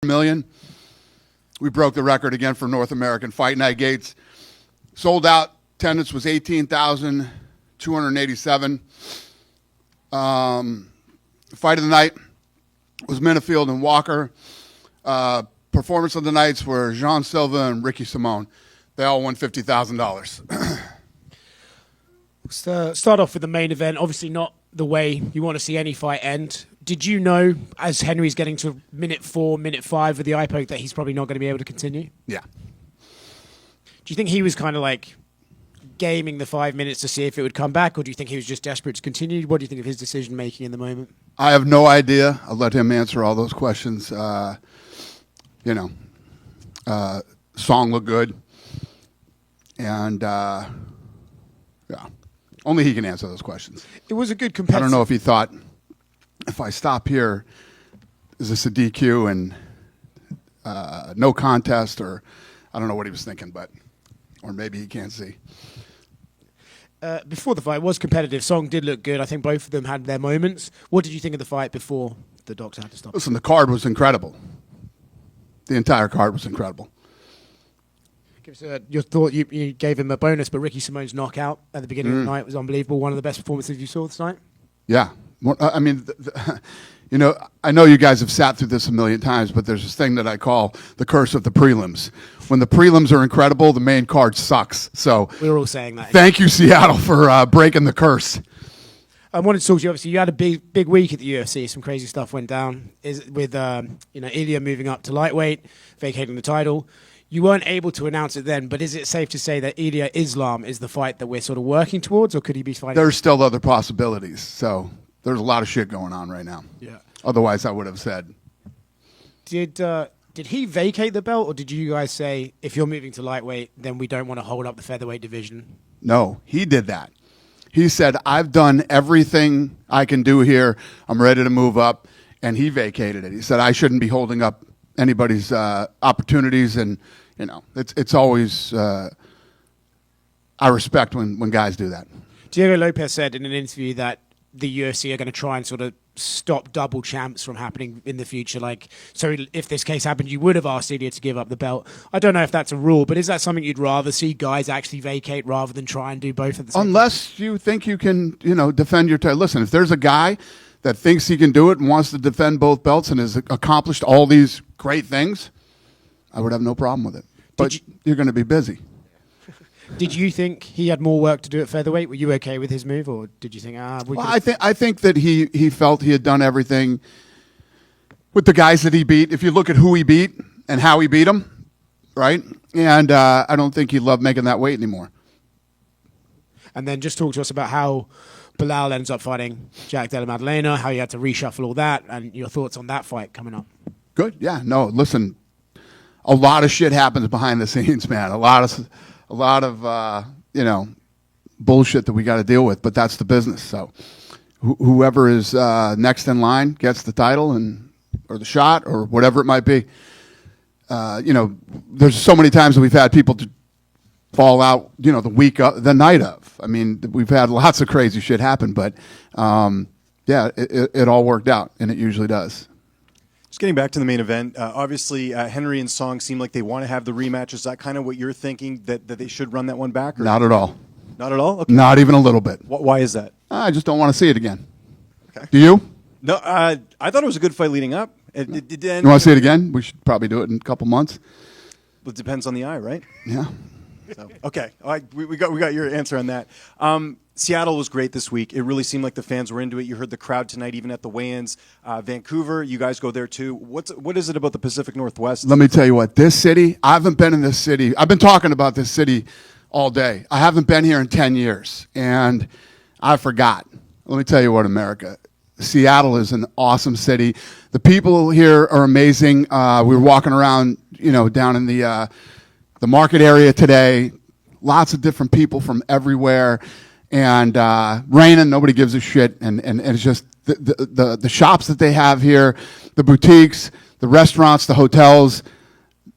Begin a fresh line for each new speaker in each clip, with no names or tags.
million. We broke the record again for North American Fight Night gates. Sold out. Attendance was 18,287. Fight of the night was Minifield and Walker. Performance of the nights were Jean Silva and Ricky Simone. They all won $50,000.
Start off with the main event. Obviously not the way you want to see any fight end. Did you know, as Henry's getting to minute 4, minute 5 with the eye poke, that he's probably not going to be able to continue?
Yeah.
Do you think he was kind of like gaming the 5 minutes to see if it would come back, or do you think he was just desperate to continue? What do you think of his decision-making in the moment?
I have no idea. I'll let him answer all those questions. Song looked good. And, only he can answer those questions.
It was a good competitive...
I don't know if he thought, if I stop here, is this a DQ and no contest, or I don't know what he was thinking, or maybe he can't see.
Before the fight, it was competitive. Song did look good. I think both of them had their moments. What did you think of the fight before the doctor had to stop?
Listen, the card was incredible. The entire card was incredible.
Give us your thought. You gave him a bonus, but Ricky Simone's knockout at the beginning of the night was unbelievable. One of the best performances you saw this night?
Yeah. I mean, I know you guys have sat through this a million times, but there's this thing that I call the curse of the prelims. When the prelims are incredible, the main card sucks. So
we were all saying that.
Thank you, Seattle, for breaking the curse.
I wanted to talk to you. Obviously, you had a big week at the UFC. Some crazy stuff went down. With Ilya moving up to lightweight, vacating the title. You weren't able to announce it then, but is it safe to say that Ilya Islam is the fight that we're sort of working towards, or could he be fighting?
There's still other possibilities. So there's a lot of shit going on right now.
Yeah.
Otherwise, I would have said.
Did he vacate the belt, or did you guys say, if you're moving to lightweight, then we don't want to hold up the featherweight division?
No, he did that. He said, I've done everything I can do here. I'm ready to move up. And he vacated it. He said, I shouldn't be holding up anybody's opportunities. And, it's always, I respect when guys do that.
Diego Lopez said in an interview that the UFC are going to try and sort of stop double champs from happening in the future. So if this case happened, you would have asked Ilya to give up the belt. I don't know if that's a rule, but is that something you'd rather see guys actually vacate rather than try and do both at the same time?
Unless you think you can, defend your title. Listen, if there's a guy that thinks he can do it and wants to defend both belts and has accomplished all these great things, I would have no problem with it. But you're going to be busy.
Did you think he had more work to do at featherweight? Were you okay with his move, or did you think,
I think that he felt he had done everything with the guys that he beat. If you look at who he beat and how he beat them, right? And I don't think he loved making that weight anymore.
And then just talk to us about how Bilal ends up fighting Jack Della Maddalena, how you had to reshuffle all that, and your thoughts on that fight coming up.
Good. Yeah. No, listen, a lot of shit happens behind the scenes, man. A lot of bullshit that we got to deal with, but that's the business. So whoever is next in line gets the title or the shot or whatever it might be. There's so many times that we've had people to fall out, the night of. I mean, we've had lots of crazy shit happen, but it all worked out, and it usually does.
Just getting back to the main event, obviously Henry and Song seem like they want to have the rematch. Is that kind of what you're thinking, that they should run that one back? Or?
Not at all.
Not at all? Okay.
Not even a little bit.
Why is that?
I just don't want to see it again.
Okay.
Do you?
No, I thought it was a good fight leading up. You
want to see it again? We should probably do it in a couple months.
It depends on the eye, right?
Yeah.
So, okay, we got your answer on that. Seattle was great this week. It really seemed like the fans were into it. You heard the crowd tonight, even at the weigh-ins. Vancouver, you guys go there too. What is it about the Pacific Northwest?
Let me tell you what, this city, I haven't been in this city. I've been talking about this city all day. I haven't been here in 10 years, and I forgot. Let me tell you what, America. Seattle is an awesome city. The people here are amazing. We were walking around, down in the market area today. Lots of different people from everywhere. And raining, nobody gives a shit. And it's just the shops that they have here, the boutiques, the restaurants, the hotels.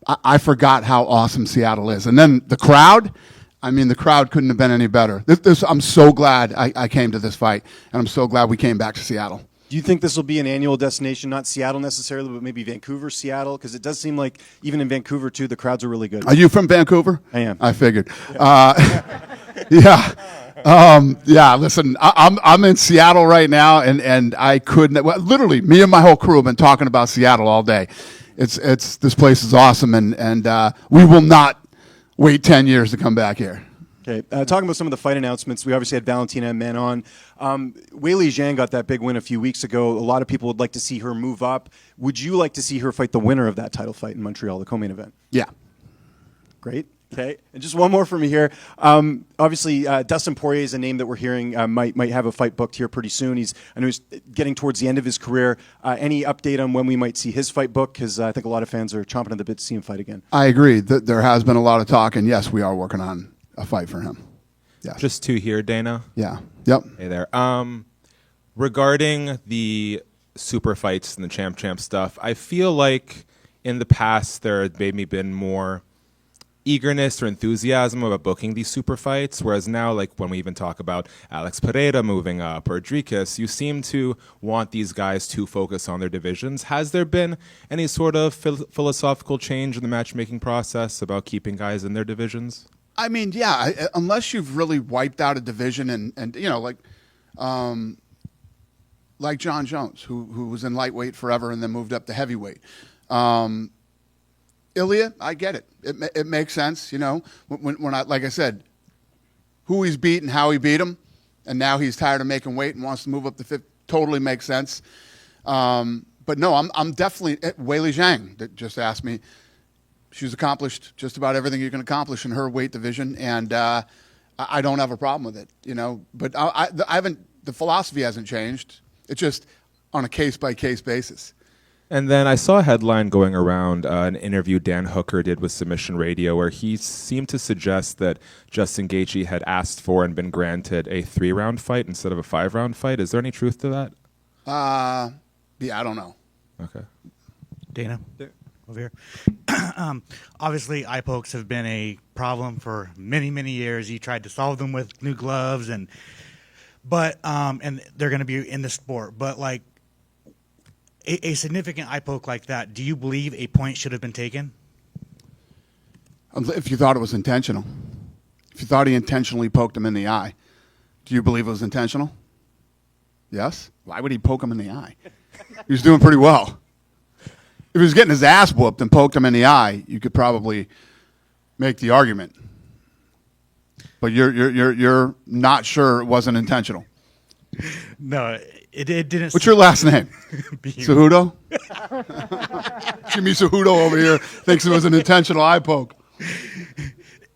I forgot how awesome Seattle is. And then the crowd. I mean, the crowd couldn't have been any better. I'm so glad I came to this fight, and I'm so glad we came back to Seattle.
Do Do you think this will be an annual destination, not Seattle necessarily, but maybe Vancouver, Seattle? Because it does seem like even in Vancouver, too, the crowds are really good.
Are you from Vancouver?
I am.
I figured. Yeah. Listen, I'm in Seattle right now, and I couldn't. Well, literally, me and my whole crew have been talking about Seattle all day. It's this place is awesome, and we will not wait 10 years to come back here.
Okay, talking about some of the fight announcements, we obviously had Valentina and Men on. Weili Zhang got that big win a few weeks ago. A lot of people would like to see her move up. Would you like to see her fight the winner of that title fight in Montreal, the co-main event?
Yeah.
Great. Okay, and just one more for me here. Obviously, Dustin Poirier is a name that we're hearing might have a fight booked here pretty soon. I know he's getting towards the end of his career. Any update on when we might see his fight book? Because I think a lot of fans are chomping at the bit to see him fight again.
I agree. There has been a lot of talk, and yes, we are working on a fight for him. Yeah.
Just two here, Dana.
Yeah. Yep.
Hey there. Regarding the super fights and the champ stuff, I feel like in the past there had maybe been more eagerness or enthusiasm about booking these super fights, whereas now, like when we even talk about Alex Pereira moving up or Dricus, you seem to want these guys to focus on their divisions. Has there been any sort of philosophical change in the matchmaking process about keeping guys in their divisions?
I mean, yeah, unless you've really wiped out a division and you know, like John Jones, who was in lightweight forever and then moved up to heavyweight. Ilya, I get it. It makes sense, you know. When I, like I said, who he's beat and how he beat him, and now he's tired of making weight and wants to move up to 50, totally makes sense. But no, I'm definitely Weili Zhang that just asked me. She's accomplished just about everything you can accomplish in her weight division, and I don't have a problem with it, you know. But I haven't. The philosophy hasn't changed. It's just on a case-by-case basis.
And then I saw a headline going around an interview Dan Hooker did with Submission Radio where he seemed to suggest that Justin Gaethje had asked for and been granted a 3-round fight instead of a 5-round fight. Is there any truth to that?
Yeah, I don't know.
Okay.
Dana, over here. Obviously, eye pokes have been a problem for many, many years. You tried to solve them with new gloves, and they're going to be in the sport. But like a significant eye poke like that, do you believe a point should have been taken?
If you thought it was intentional, if you thought he intentionally poked him in the eye, do you believe it was intentional? Yes. Why would he poke him in the eye? He was doing pretty well. If he was getting his ass whooped and poked him in the eye, you could probably make the argument. But you're not sure it wasn't intentional.
No, it didn't.
What's your last name? Cejudo? Jimmy Cejudo over here thinks it was an intentional eye poke.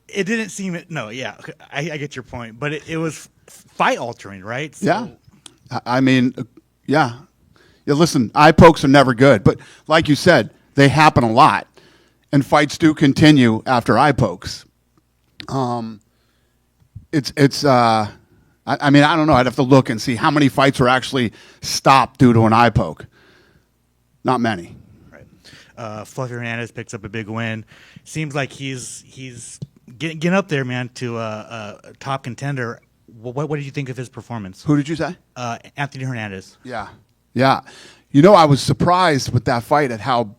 It didn't seem. No, yeah, I get your point, but it was fight altering, right? So,
yeah, I mean, yeah. Yeah, listen, eye pokes are never good, but like you said, they happen a lot, and fights do continue after eye pokes. I mean, I don't know. I'd have to look and see how many fights were actually stopped due to an eye poke. Not many.
Right. Fluffy Hernandez picks up a big win. Seems like he's getting up there, man, to a top contender. What did you think of his performance?
Who did you say?
Anthony Hernandez.
Yeah. Yeah. You know, I was surprised with that fight at how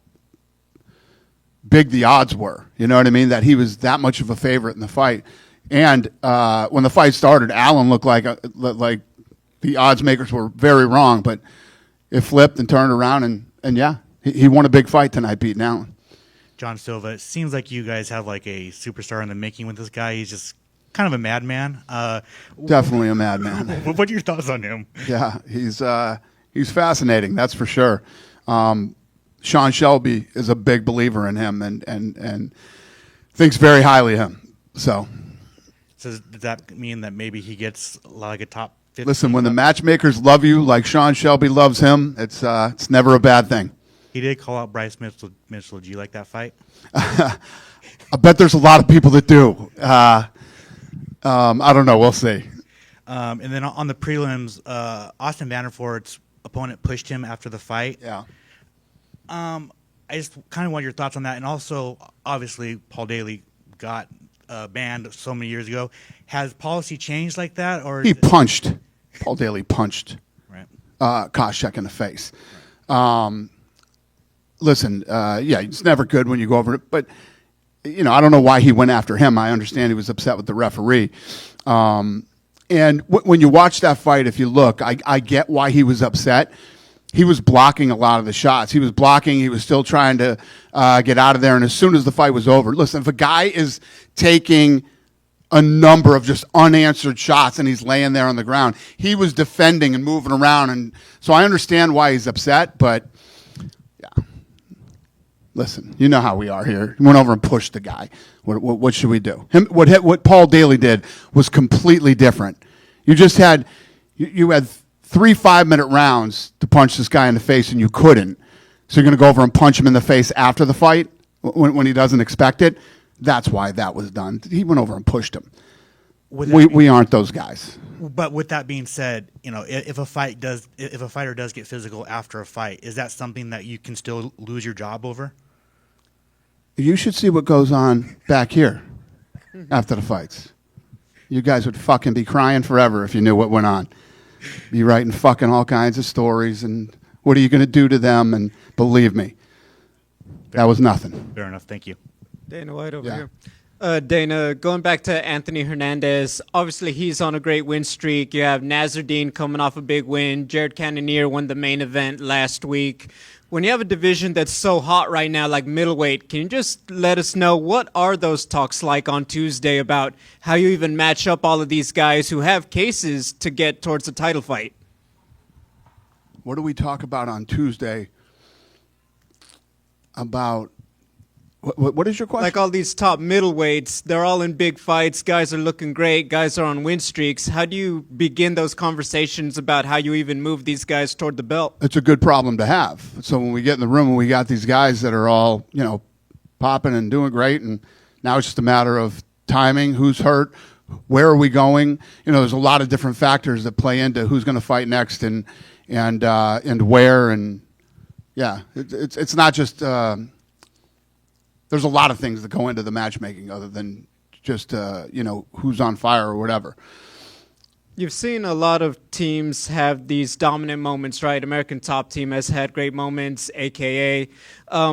big the odds were. You know what I mean? That he was that much of a favorite in the fight. And when the fight started, Allen looked like the odds makers were very wrong, but it flipped and turned around, and yeah, he won a big fight tonight, beating Allen.
John Silva, it seems like you guys have like a superstar in the making with this guy. He's just kind of a madman.
Definitely a madman.
What are your thoughts on him?
Yeah, he's fascinating, that's for sure. Sean Shelby is a big believer in him and thinks very highly of him. So
does that mean that maybe he gets like a top 50?
Listen, when the matchmakers love you like Sean Shelby loves him, it's never a bad thing.
He did call out Bryce Mitchell. Do you like that fight?
I bet there's a lot of people that do. I don't know. We'll see.
And then on the prelims, Austin Vanderfort's opponent pushed him after the fight.
Yeah.
I just kind of want your thoughts on that. And also, obviously, Paul Daly got banned so many years ago. Has policy changed like that? Or
He punched. Paul Daly punched.
Right.
Koscheck in the face. Listen, yeah, it's never good when you go over it, but I don't know why he went after him. I understand he was upset with the referee. And when you watch that fight, if you look, I get why he was upset. He was blocking a lot of the shots. He was blocking. He was still trying to get out of there. And as soon as the fight was over, listen, if a guy is taking a number of just unanswered shots and he's laying there on the ground, he was defending and moving around. And so I understand why he's upset, but yeah. Listen, you know how we are here. He went over and pushed the guy. What should we do? What Paul Daly did was completely different. You just had you had 3 5-minute rounds to punch this guy in the face, and you couldn't. So you're going to go over and punch him in the face after the fight when he doesn't expect it? That's why that was done. He went over and pushed him. We aren't those guys.
But with that being said, if a fighter does get physical after a fight, is that something that you can still lose your job over?
You should see what goes on back here after the fights. You guys would fucking be crying forever if you knew what went on. Be writing fucking all kinds of stories and what are you going to do to them? And believe me, that was nothing.
Fair enough. Thank you.
Dana White over
Yeah.
here. Dana, going back to Anthony Hernandez, obviously he's on a great win streak. You have Nasruddin coming off a big win. Jared Cannonier won the main event last week. When you have a division that's so hot right now, like middleweight, can you just let us know what are those talks like on Tuesday about how you even match up all of these guys who have cases to get towards a title fight?
What do we talk about on Tuesday about what is your question?
Like all these top middleweights, they're all in big fights. Guys are looking great. Guys are on win streaks. How do you begin those conversations about how you even move these guys toward the belt?
It's a good problem to have. So when we get in the room and we got these guys that are all, popping and doing great, and now it's just a matter of timing, who's hurt, where are we going? There's a lot of different factors that play into who's going to fight next and where, and yeah, it's not just. There's a lot of things that go into the matchmaking other than just, who's on fire or whatever.
You've seen a lot of teams have these dominant moments, right? American Top Team has had great moments, a.k.a.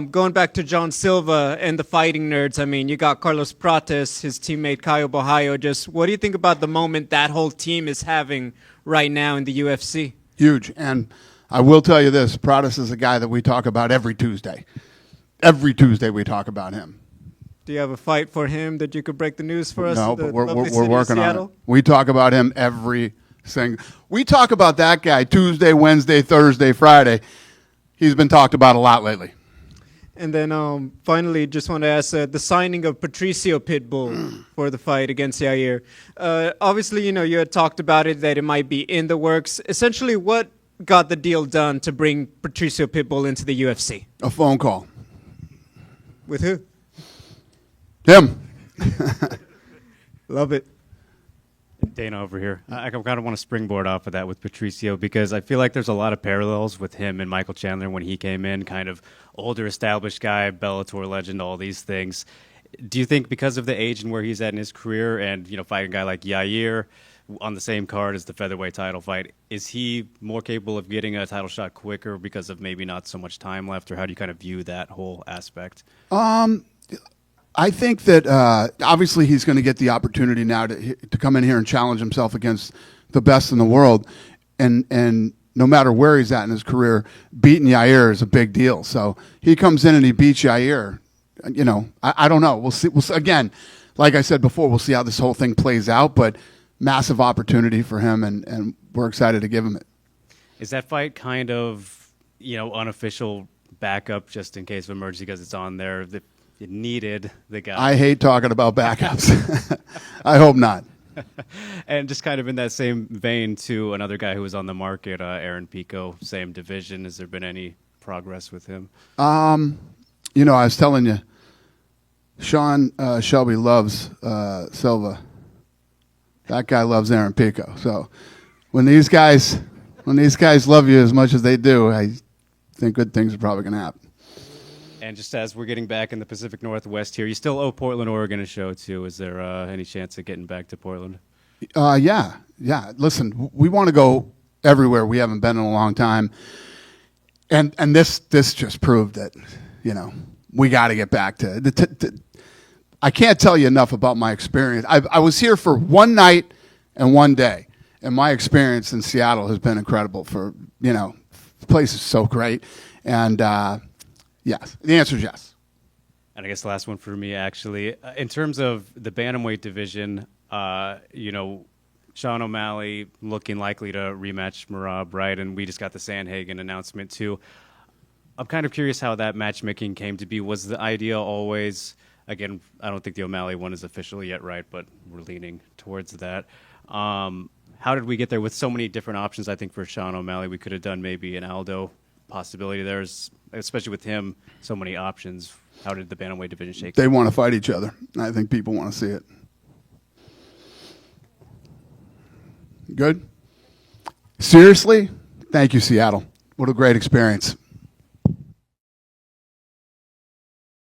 Going back to John Silva and the Fighting Nerds, I mean, you got Carlos Prates, his teammate Caio Borraio. Just what do you think about the moment that whole team is having right now in the UFC?
Huge. And I will tell you this, Prates is a guy that we talk about every Tuesday. Every Tuesday we talk about him.
Do you have a fight for him that you could break the news for us?
No,
in the
but we're
lovely city of
working on it.
Seattle?
We talk about him every single. We talk about that guy Tuesday, Wednesday, Thursday, Friday. He's been talked about a lot lately.
And then finally, just want to ask the signing of Patricio Pitbull for the fight against Yair. Obviously, you had talked about it, that it might be in the works. Essentially, what got the deal done to bring Patricio Pitbull into the UFC?
A phone call.
With who?
Him.
Love it.
Dana over here. I kind of want to springboard off of that with Patricio because I feel like there's a lot of parallels with him and Michael Chandler when he came in, kind of older, established guy, Bellator legend, all these things. Do you think because of the age and where he's at in his career and, fighting a guy like Yair on the same card as the featherweight title fight, is he more capable of getting a title shot quicker because of maybe not so much time left, or how do you kind of view that whole aspect?
I think that obviously he's going to get the opportunity now to come in here and challenge himself against the best in the world, and no matter where he's at in his career, beating Yair is a big deal. So he comes in and he beats Yair. I don't know. We'll see. Again, like I said before, we'll see how this whole thing plays out. But massive opportunity for him, and we're excited to give him it.
Is that fight kind of unofficial backup just in case of emergency because it's on there? It needed the guy.
I hate talking about backups. I hope not.
And just kind of in that same vein, too, another guy who was on the market, Aaron Pico, same division. Has there been any progress with him?
I was telling you, Sean Shelby loves Silva. That guy loves Aaron Pico. So when these guys love you as much as they do, I think good things are probably going to happen.
And just as we're getting back in the Pacific Northwest here, you still owe Portland, Oregon a show, too. Is there any chance of getting back to Portland?
Yeah. Listen, we want to go everywhere we haven't been in a long time. And this just proved that, we got to get back to I can't tell you enough about my experience. I was here for one night and one day, and my experience in Seattle has been incredible. The place is so great, and yes, the answer is yes.
And I guess the last one for me, actually, in terms of the bantamweight division, Sean O'Malley looking likely to rematch Merab, right? And we just got the Sandhagen announcement too. I'm kind of curious how that matchmaking came to be. Was the idea always? Again, I don't think the O'Malley one is official yet, right? But we're leaning towards that. How did we get there with so many different options? I think for Sean O'Malley, we could have done maybe an Aldo possibility. There's, especially with him, so many options. How did the bantamweight division shake?
They want to fight each other. I think people want to see it. Good? Seriously? Thank you, Seattle. What a great experience.